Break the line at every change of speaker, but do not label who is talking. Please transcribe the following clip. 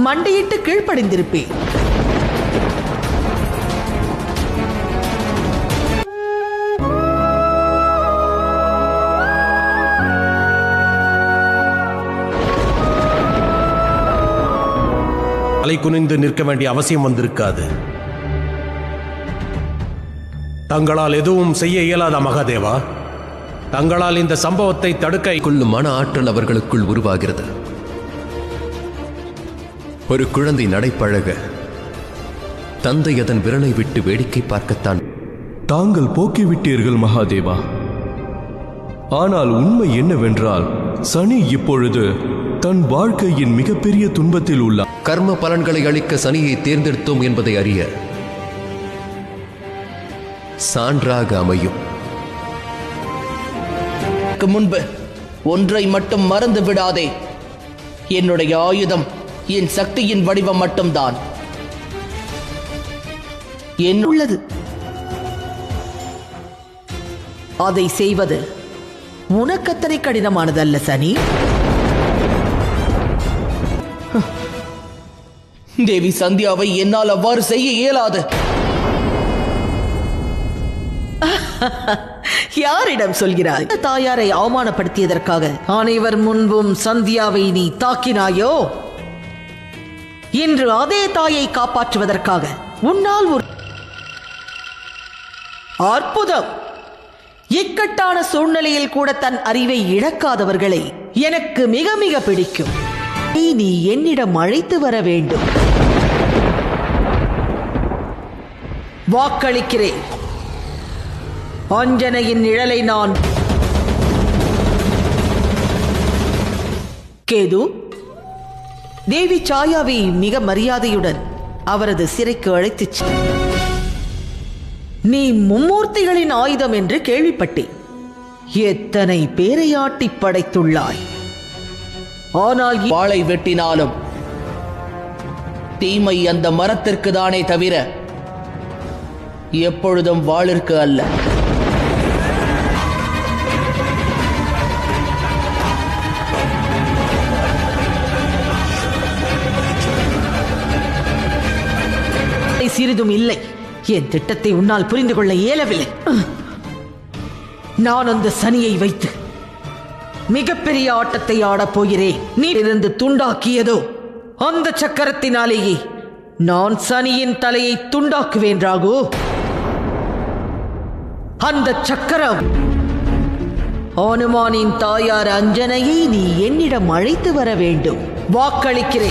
மண்டையிட்டு கீழ்ப்படிந்திருப்பேன்.
தலை குனிந்து நிற்க வேண்டிய அவசியம் வந்திருக்காது. தங்களால் எதுவும் செய்ய இயலாத மகாதேவா. தங்களால் இந்த சம்பவத்தை தடுக்க
கொள்ளும் மன ஆற்றல் அவர்களுக்குள் உருவாகிறது. ஒரு குழந்தை நடைப்பழக தந்தை அதன் விரலை விட்டு வேடிக்கை பார்க்கத்தான்.
தாங்கள் போக்கிவிட்டீர்கள் மகாதேவா. ஆனால் உண்மை என்னவென்றால் சனி இப்பொழுது தன் வாழ்க்கையின் மிகப்பெரிய துன்பத்தில் உள்ளார்.
கர்ம பலன்களை அளிக்க சனியை தேர்ந்தெடுத்தோம் என்பதை அறிய சான்றாக அமையும்.
முன்பு ஒன்றை மட்டும் மறந்து விடாதே. என்னுடைய ஆயுதம் என் சக்தியின் வடிவம் மட்டும்தான்.
உள்ளது. அதை செய்வது உனக்கத்தனை கடினமானதல்ல சனி.
தேவி சந்தியாவை என்னால் அவ்வாறு செய்ய இயலாது.
யாரிடம் சொல்கிறாய்? தாயாரை அவமானப்படுத்தியதற்காக அனைவர் முன்பும் சந்தியாவை நீ தாக்கினாயோ? இன்று அதே தாயை காப்பாற்றுவதற்காக உன்னால் ஒரு அற்புதம். இக்கட்டான சூழ்நிலையில் கூட தன் அறிவை இழக்காதவர்களை எனக்கு மிக மிக பிடிக்கும். நீ என்னிடம் அழைத்து வர வேண்டும். வாக்களிக்கிறேன். அஞ்சனையின் நிழலை நான் கேது தேவி சாயாவை மிக மரியாதையுடன் அவரது சிறைக்கு அழைத்துச் நீ மும்மூர்த்திகளின் ஆயுதம் என்று கேள்விப்பட்டேன். எத்தனை பேரையாட்டி படைத்துள்ளாய். ஆனால்
வாளை வெட்டினாலும் தீமை அந்த மரத்திற்கு தானே தவிர எப்பொழுதும் வாளிற்கு அல்ல.
சிறிதும் இல்லை. என் திட்டத்தை உன்னால் புரிந்து கொள்ள இயலவில்லை. நான் அந்த சனியை வைத்து மிகப்பெரிய ஆட்டத்தை ஆடப் போகிறேன். நீ இருந்து துண்டாக்கியதோ அந்த சக்கரத்தினாலேயே நான் சனியின் தலையை துண்டாக்குவேன் ராகு. அந்த சக்கரம் ஹனுமானின் தாயார் அஞ்சனையை நீ என்னிடம் அழைத்து வர வேண்டும். வாக்களிக்கிறேன்.